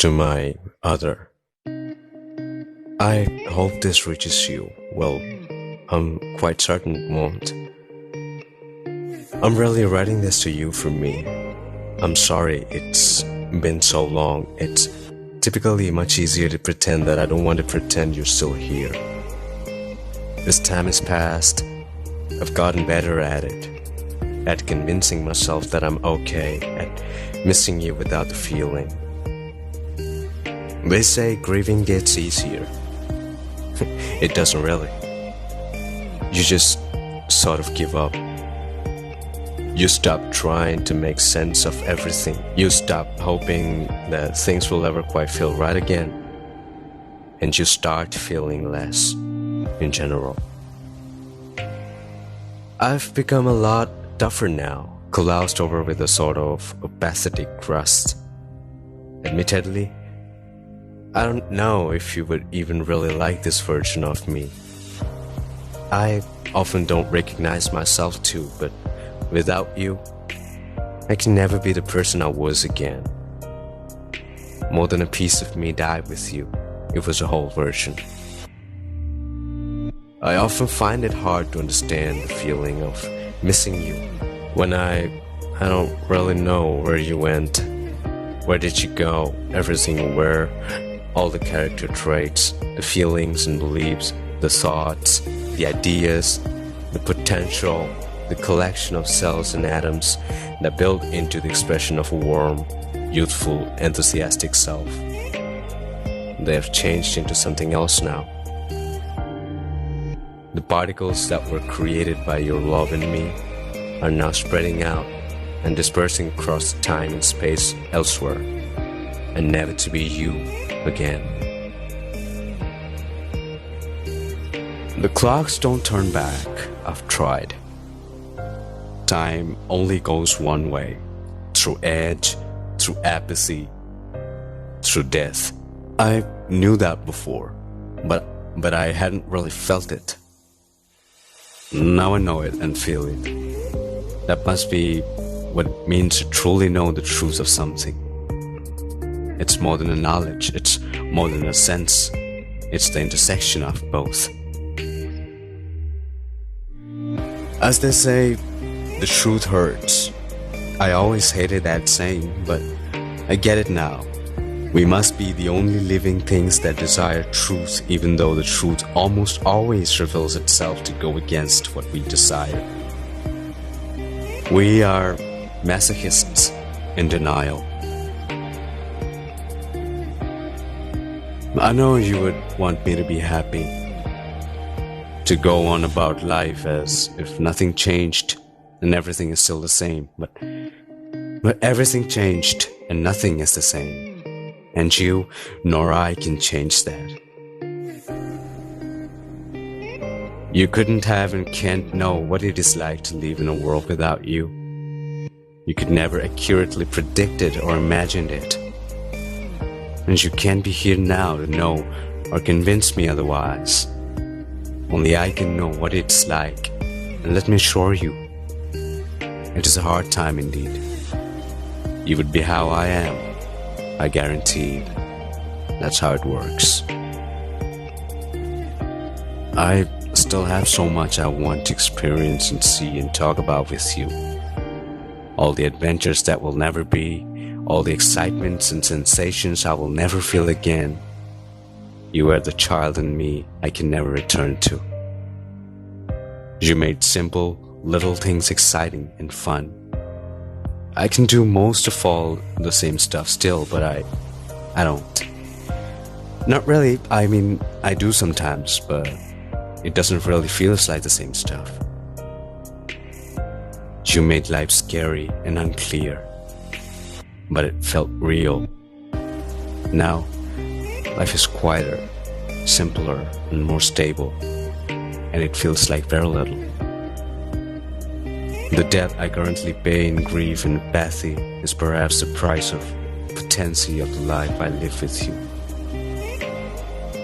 to my other. I hope this reaches you. Well, I'm quite certain it won't. I'm really writing this to you from me. I'm sorry it's been so long. It's typically much easier to pretend that I don't want to pretend you're still here. As time has passed, I've gotten better at it. At convincing myself that I'm okay, at missing you without the feeling. They say grieving gets easier. It doesn't really. You just sort of give up. You stop trying to make sense of everything. You stop hoping that things will ever quite feel right again. And you start feeling less in general. I've become a lot tougher now, glossed over with a sort of opacity crust. Admittedly, I don't know if you would even really like this version of me. I often don't recognize myself too, but without you, I can never be the person I was again. More than a piece of me died with you. It was a whole version. I often find it hard to understand the feeling of missing you when I don't really know where you went. Where did you go? Everything where? All the character traits, the feelings and beliefs, the thoughts, the ideas, the potential, the collection of cells and atoms that build into the expression of a warm, youthful, enthusiastic self. They have changed into something else now. The particles that were created by your love in me are now spreading out and dispersing across time and space elsewhere, and never to be you again. The clocks don't turn back. I've tried. Time only goes one way, through edge, through apathy, through death. I knew that before, but I hadn't really felt it. Now I know it and feel it. That must be what it means to truly know the truth of something. It's more than a knowledge, it's more than a sense. It's the intersection of both. As they say, the truth hurts. I always hated that saying, but I get it now. We must be the only living things that desire truth, even though the truth almost always reveals itself to go against what we desire. We are masochists in denial. I know you would want me to be happy, to go on about life as if nothing changed and everything is still the same, but everything changed and nothing is the same. And you nor I can change that. You couldn't have and can't know what it is like to live in a world without you. You could never accurately predict it or imagine it. And you can't be here now to know or convince me otherwise. Only I can know what it's like, and let me assure you, it is a hard time indeed. You would be how I am. I guarantee it. That's how it works. I still have so much I want to experience and see and talk about with you. All the adventures that will never be, all the excitements and sensations I will never feel again. You are the child in me I can never return to. You made simple, little things exciting and fun. I can do most of all the same stuff still, but I don't. Not really, I mean, I do sometimes, but it doesn't really feel like the same stuff. You made life scary and unclear, but it felt real. Now, life is quieter, simpler, and more stable, and it feels like very little. The debt I currently pay in grief and apathy is perhaps the price of potency of the life I live with you.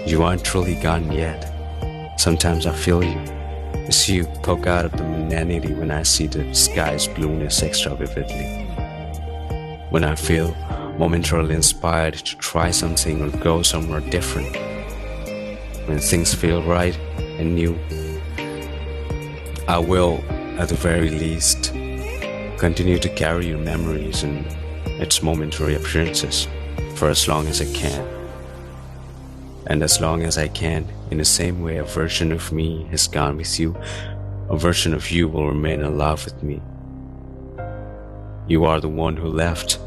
You aren't truly gone yet. Sometimes I feel you, as you poke out of the mundanity when I see the sky's blueness extra vividly. When I feel momentarily inspired to try something or go somewhere different. When things feel right and new, I will, at the very least, continue to carry your memories and its momentary appearances for as long as I can. And as long as I can, in the same way a version of me has gone with you, a version of you will remain alive with me. You are the one who left,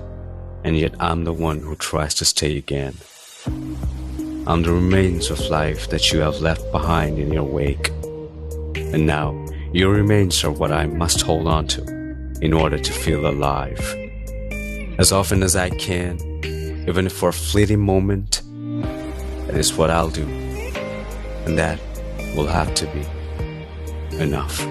and yet I'm the one who tries to stay again. I'm the remains of life that you have left behind in your wake. And now, your remains are what I must hold on to in order to feel alive. As often as I can, even if for a fleeting moment, that is what I'll do. And that will have to be enough.